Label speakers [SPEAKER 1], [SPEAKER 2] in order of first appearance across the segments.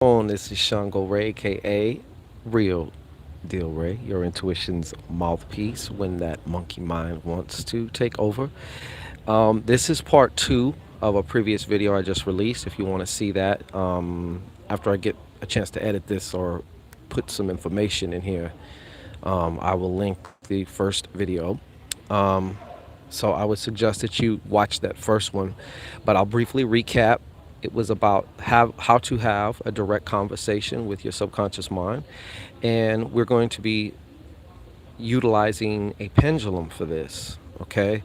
[SPEAKER 1] This is Shango Ray, aka Real Deal Ray, your intuition's mouthpiece when that monkey mind wants to take over. This is part two of a previous video I just released. If you want to see that, after I get a chance to edit this or put some information in here, I will link the first video. So I would suggest that you watch that first one, but I'll briefly recap. It was about how to have a direct conversation with your subconscious mind, and we're going to be utilizing a pendulum for this. Okay.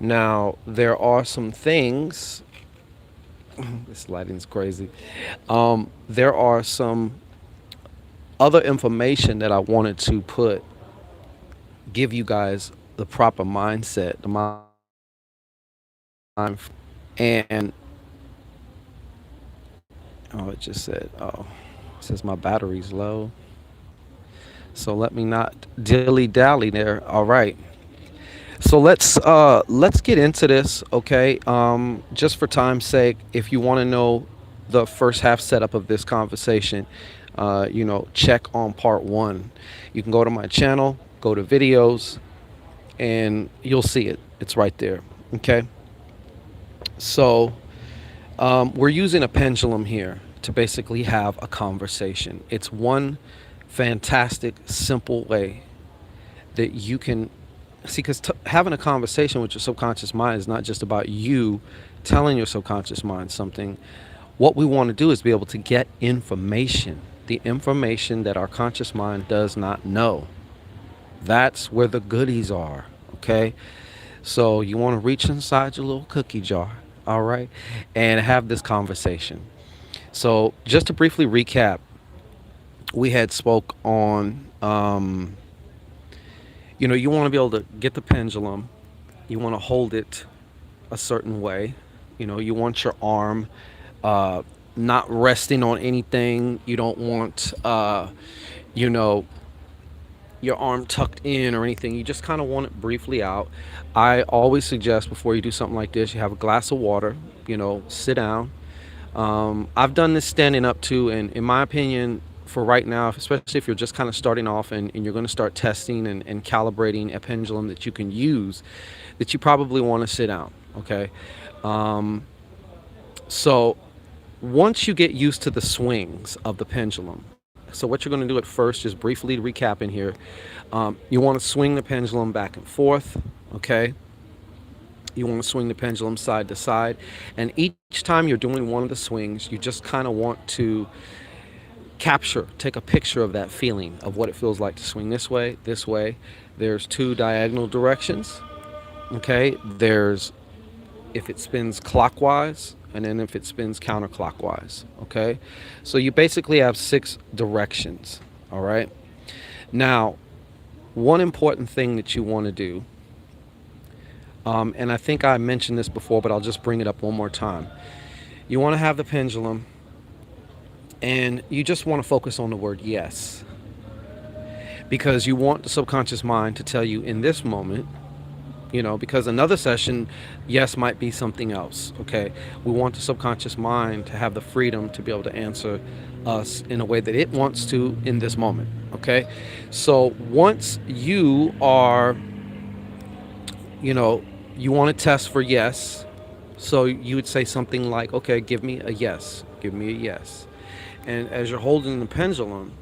[SPEAKER 1] Now there are some things. This lighting's crazy. There are some other information that I wanted to give you guys the proper mindset, the mind, and oh, it just said, oh, it says my battery's low. So let me not dilly dally there. All right. So let's get into this, okay? Just for time's sake, if you want to know the first half setup of this conversation, check on part one. You can go to my channel, go to videos, and you'll see it. It's right there. Okay. So we're using a pendulum here to basically have a conversation. It's one fantastic, simple way that you can see, because having a conversation with your subconscious mind is not just about you telling your subconscious mind something. What we want to do is be able to get information, the information that our conscious mind does not know. That's where the goodies are. Okay. So you want to reach inside your little cookie jar, all right, and have this conversation. So just to briefly recap, we had spoke on, you want to be able to get the pendulum. You want to hold it a certain way. You want your arm not resting on anything. You don't want, you know, your arm tucked in or anything. You just kind of want it briefly out. I always suggest before you do something like this, you have a glass of water, sit down. I've done this standing up too, and in my opinion, for right now, especially if you're just kind of starting off and you're going to start testing and calibrating a pendulum that you can use, that you probably want to sit down. Okay. So once you get used to the swings of the pendulum, so what you're going to do at first, just briefly recapping here, you want to swing the pendulum back and forth. Okay. You want to swing the pendulum side to side, and each time you're doing one of the swings, you just kind of want to take a picture of that feeling of what it feels like to swing this way, this way. There's two diagonal directions. Okay. There's if it spins clockwise, and then if it spins counterclockwise. Okay. So you basically have 6 directions. All right. Now, one important thing that you want to do, and I think I mentioned this before, but I'll just bring it up one more time. You want to have the pendulum, and you just want to focus on the word yes, because you want the subconscious mind to tell you in this moment, because another session, yes, might be something else. Okay. We want the subconscious mind to have the freedom to be able to answer us in a way that it wants to in this moment. Okay. So once you are, you want to test for yes. So you would say something like, okay, give me a yes, give me a yes. And as you're holding the pendulum,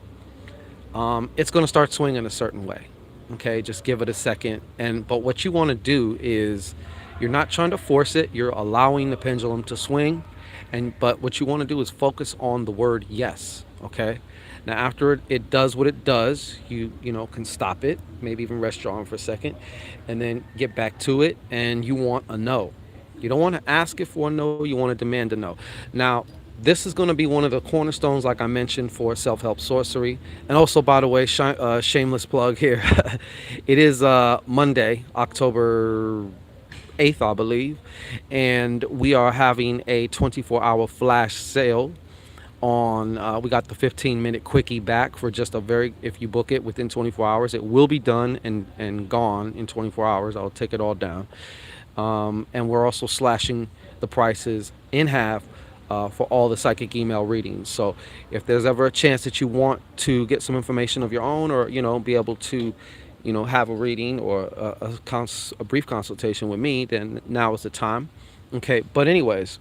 [SPEAKER 1] it's going to start swinging a certain way. Okay, just give it a second. But what you want to do is, you're not trying to force it. You're allowing the pendulum to swing. But what you want to do is focus on the word yes. Okay. Now after it does what it does, you can stop it, maybe even rest your arm for a second, and then get back to it. And you want a no. You don't want to ask it for a no. You want to demand a no. Now, this is going to be one of the cornerstones, like I mentioned, for self-help sorcery. And also, by the way, shameless plug here. It is Monday, October 8th, I believe. And we are having a 24-hour flash sale on, we got the 15-minute quickie back for just if you book it within 24 hours, it will be done and gone in 24 hours. I'll take it all down. And we're also slashing the prices in half for all the psychic email readings. So if there's ever a chance that you want to get some information of your own, or be able to have a reading or a brief consultation with me, then now is the time. Okay, but anyways,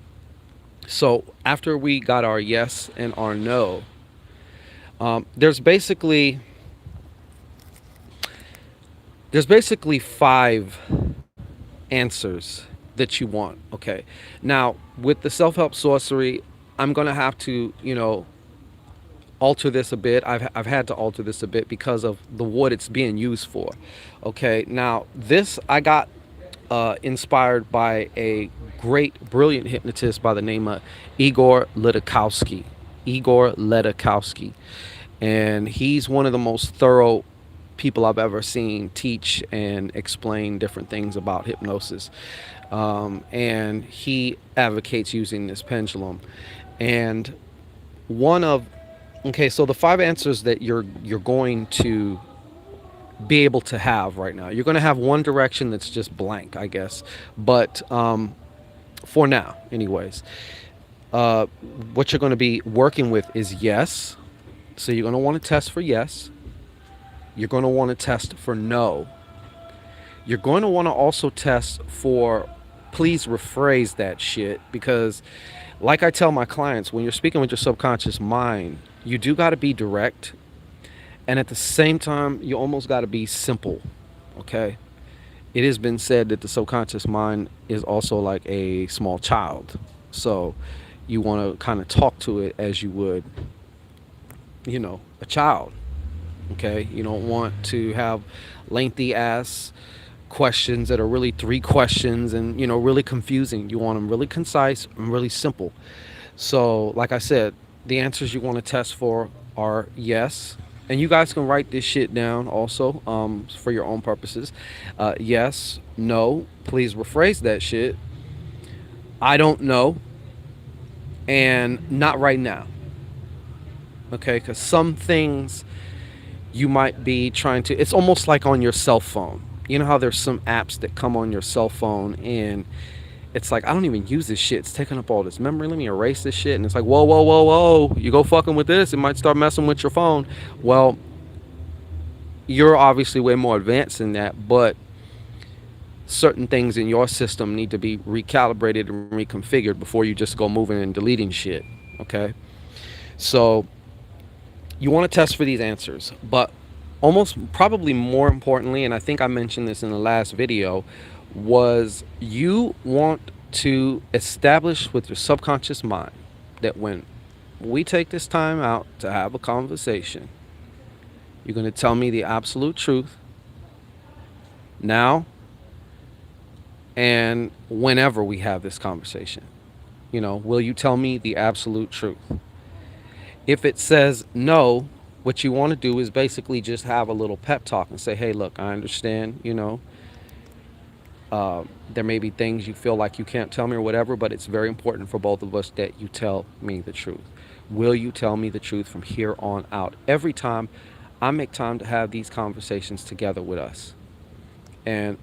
[SPEAKER 1] so after we got our yes and our no, there's basically five answers that you want. Okay, now with the self-help sorcery, I'm gonna have to alter this a bit. I've had to alter this a bit because of the what it's being used for. Okay, now this I got inspired by a great, brilliant hypnotist by the name of Igor Lidakowski. Igor Ledakowski, and he's one of the most thorough people I've ever seen teach and explain different things about hypnosis. And he advocates using this pendulum. And one of okay, so the five answers that you're going to be able to have right now, you're going to have one direction that's just blank, I guess. But for now, anyways, what you're going to be working with is yes. So you're going to want to test for yes. You're going to want to test for no. You're going to want to also test for please rephrase that shit, because like I tell my clients, when you're speaking with your subconscious mind, you do got to be direct, and at the same time you almost got to be simple. Okay, it has been said that the subconscious mind is also like a small child, so you want to kind of talk to it as you would a child. Okay, you don't want to have lengthy ass questions that are really three questions and really confusing. You want them really concise and really simple. So like I said, the answers you want to test for are yes, and you guys can write this shit down also, for your own purposes. Yes, no, please rephrase that shit, I don't know, and not right now. Okay, because some things you might be trying to, it's almost like on your cell phone. You know how there's some apps that come on your cell phone and it's like, I don't even use this shit, it's taking up all this memory, let me erase this shit. And it's like, whoa, whoa, whoa, whoa, you go fucking with this, it might start messing with your phone. Well, you're obviously way more advanced than that, but certain things in your system need to be recalibrated and reconfigured before you just go moving and deleting shit. Okay, so you want to test for these answers, but almost probably more importantly, and I think I mentioned this in the last video, was you want to establish with your subconscious mind that when we take this time out to have a conversation, you're going to tell me the absolute truth now and whenever we have this conversation. Will you tell me the absolute truth? If it says no, what you want to do is basically just have a little pep talk and say, hey, look, I understand, there may be things you feel like you can't tell me or whatever, but it's very important for both of us that you tell me the truth. Will you tell me the truth from here on out? Every time I make time to have these conversations together with us, and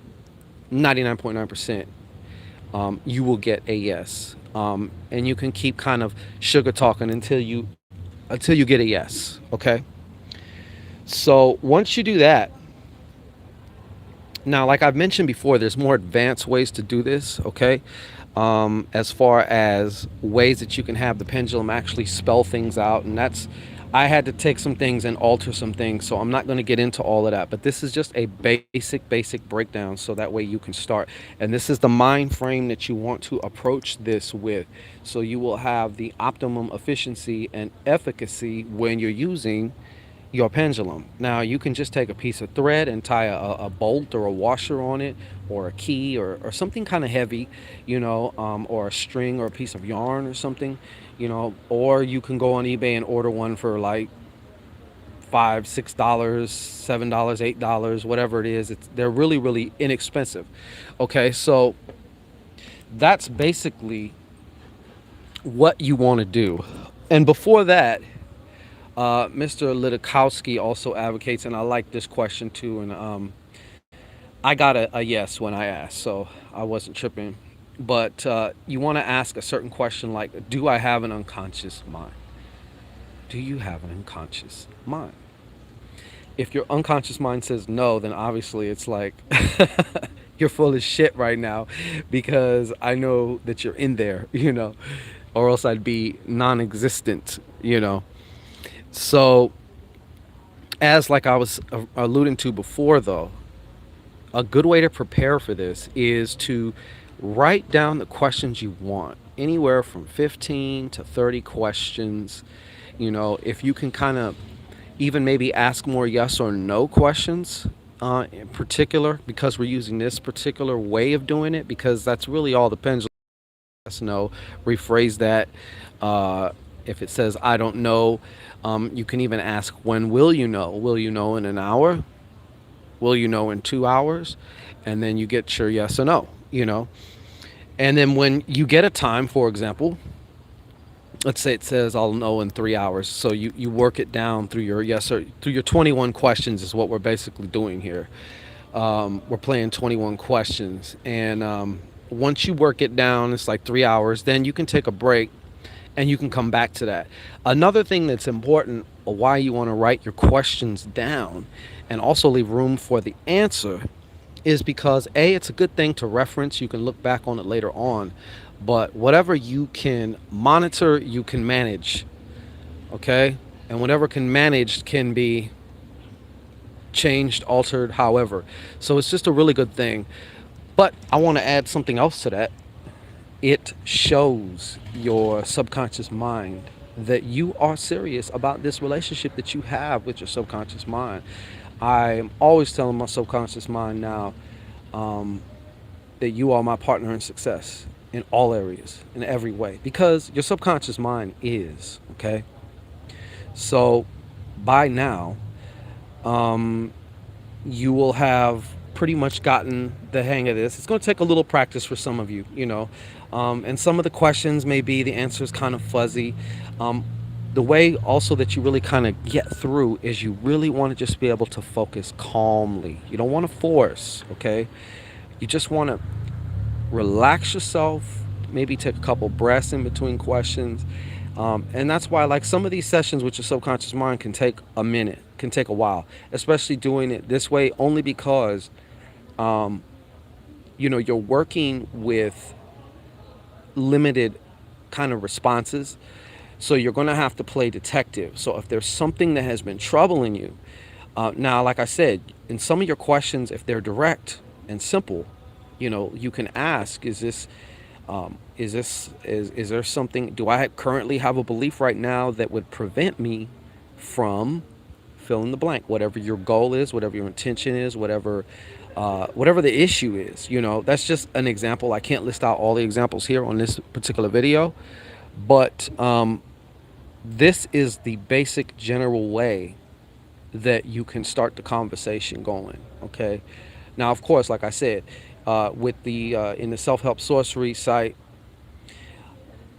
[SPEAKER 1] 99.9%, you will get a yes. And you can keep kind of sugar talking until you get a yes. Okay, so once you do that, now like I've mentioned before, there's more advanced ways to do this. Okay, as far as ways that you can have the pendulum actually spell things out, and that's, I had to take some things and alter some things, so I'm not going to get into all of that, but this is just a basic breakdown, so that way you can start. And this is the mind frame that you want to approach this with, so you will have the optimum efficiency and efficacy when you're using your pendulum. Now you can just take a piece of thread and tie a bolt or a washer on it, or a key, or something kind of heavy, or a string or a piece of yarn or something, or you can go on eBay and order one for like $5, $6, $7, $8, whatever it is. They're really inexpensive. Okay, so that's basically what you want to do. And before that, Mr. Lidakowski also advocates, and I like this question too, and I got a yes when I asked, so I wasn't tripping. But you want to ask a certain question like, do I have an unconscious mind? Do you have an unconscious mind? If your unconscious mind says no, then obviously it's like you're full of shit right now because I know that you're in there, or else I'd be non existent. So, as like I was alluding to before, though, a good way to prepare for this is to write down the questions you want, anywhere from 15 to 30 questions. If you can kind of even maybe ask more yes or no questions in particular, because we're using this particular way of doing it, because that's really all the pendulum. Yes, no, rephrase that. Uh, if it says I don't know, you can even ask, when will you know? Will you know in an hour? Will you know in 2 hours? And then you get your yes or no. And then when you get a time, for example, let's say it says I'll know in 3 hours. So you work it down through your yes or through your 21 questions is what we're basically doing here. We're playing 21 questions. And once you work it down, it's like 3 hours. Then you can take a break and you can come back to that. Another thing that's important, or why you want to write your questions down and also leave room for the answer, is because A, it's a good thing to reference. You can look back on it later on. But whatever you can monitor, you can manage. Okay? And whatever can manage can be changed, altered, however. So it's just a really good thing. But I want to add something else to that. It shows your subconscious mind that you are serious about this relationship that you have with your subconscious mind. I'm always telling my subconscious mind now, um, that you are my partner in success in all areas, in every way, because your subconscious mind is, okay? So by now, um, you will have pretty much gotten the hang of this. It's going to take a little practice for some of you. And some of the questions may be the answers kind of fuzzy. Um, the way also that you really kind of get through is you really want to just be able to focus calmly. You don't want to force, okay? You just want to relax yourself, maybe take a couple breaths in between questions. And that's why, like, some of these sessions with your subconscious mind can take a minute, can take a while, especially doing it this way, only because, um, you're working with limited kind of responses. So you're going to have to play detective. So if there's something that has been troubling you, now, like I said, in some of your questions, if they're direct and simple, you can ask, is there something, do I currently have a belief right now that would prevent me from fill in the blank, whatever your goal is, whatever your intention is, whatever the issue is. That's just an example. I can't list out all the examples here on this particular video, but this is the basic general way that you can start the conversation going. Okay. Now, of course, like I said, with the in the self-help sorcery site,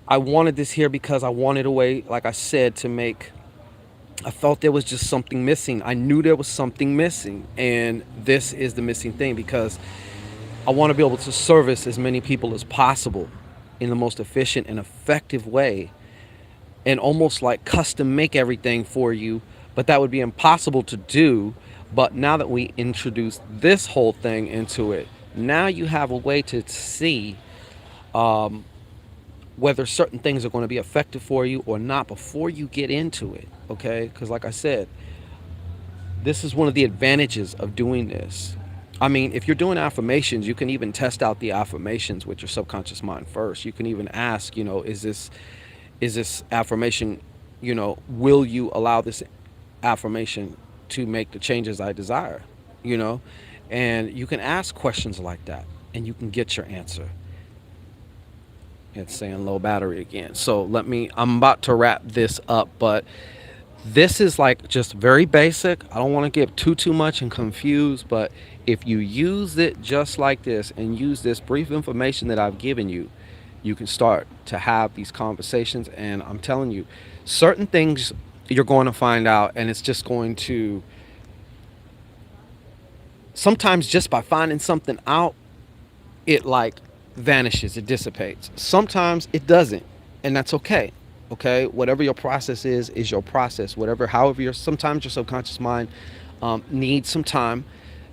[SPEAKER 1] I wanted this here because I wanted a way, like I said, to make. I felt there was just something missing. I knew there was something missing, and this is the missing thing, because I want to be able to service as many people as possible in the most efficient and effective way, and almost like custom make everything for you. But that would be impossible to do. But now that we introduce this whole thing into it, now you have a way to see whether certain things are going to be effective for you or not before you get into it. Okay? Because like I said, this is one of the advantages of doing this. I mean, if you're doing affirmations, you can even test out the affirmations with your subconscious mind first. You can even ask, is this affirmation, will you allow this affirmation to make the changes I desire? You know, and you can ask questions like that, and you can get your answer. It's saying low battery again. So I'm about to wrap this up, but this is like just very basic. I don't want to get too much and confused, but if you use it just like this and use this brief information that I've given you, you can start to have these conversations. And I'm telling you, certain things you're going to find out, and it's just going to, sometimes just by finding something out, it like vanishes, it dissipates. Sometimes it doesn't, and that's okay. Okay, whatever your process is your process. Whatever, however, sometimes your subconscious mind needs some time,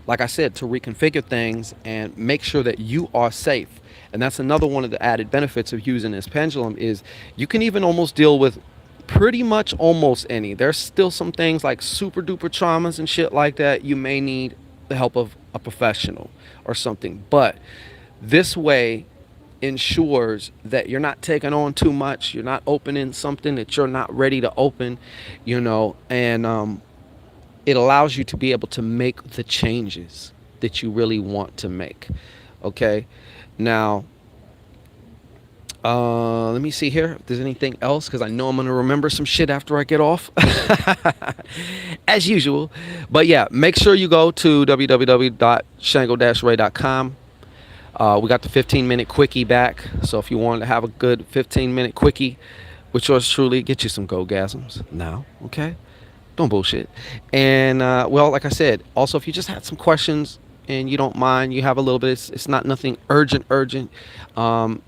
[SPEAKER 1] like I said, to reconfigure things and make sure that you are safe. And that's another one of the added benefits of using this pendulum is you can even almost deal with pretty much almost any. There's still some things like super duper traumas and shit like that. You may need the help of a professional or something. But this way ensures that you're not taking on too much. You're not opening something that you're not ready to open, and it allows you to be able to make the changes that you really want to make. Okay. Now, let me see here if there's anything else, because I know I'm going to remember some shit after I get off, as usual. But yeah, make sure you go to www.shango-ray.com. We got the 15-minute quickie back. So if you want to have a good 15-minute quickie with yours truly, get you some Go-gasms now, okay? Don't bullshit. And, well, like I said, also, if you just had some questions and you don't mind, you have a little bit, it's not nothing urgent,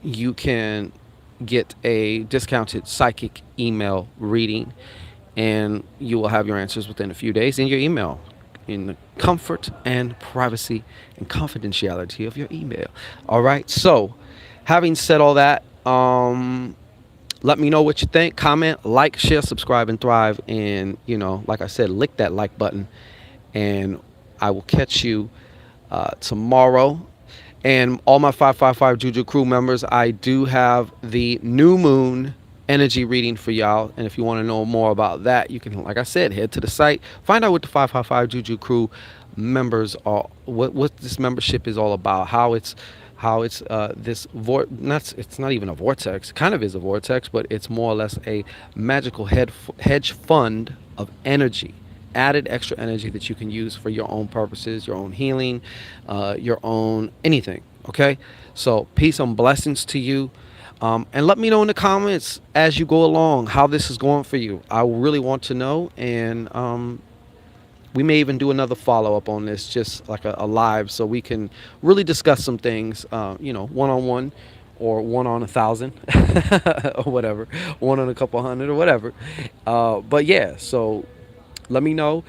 [SPEAKER 1] you can get a discounted psychic email reading, and you will have your answers within a few days in your email, in the comfort and privacy and confidentiality of your email. All right. So, having said all that, let me know what you think. Comment, like, share, subscribe, and thrive. And like I said, lick that like button, and I will catch you tomorrow. And all my 555 Juju crew members, I do have the new moon energy reading for y'all. And if you want to know more about that, you can, like I said, head to the site, find out what the 555 Juju crew members are, what this membership is all about, how it's this it's not even a vortex, kind of is a vortex, but it's more or less a magical hedge fund of energy, added extra energy that you can use for your own purposes, your own healing, your own anything. Okay, so peace and blessings to you. And let me know in the comments as you go along how this is going for you. I really want to know, and we may even do another follow-up on this, just like a live, so we can really discuss some things, one-on-one, or one on 1,000 or whatever, one on a couple hundred or whatever. But yeah, so let me know.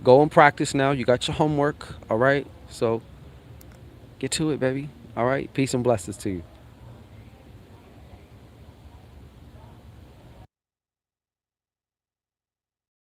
[SPEAKER 1] Go and practice now. You got your homework. All right. So get to it, baby. All right. Peace and blessings to you.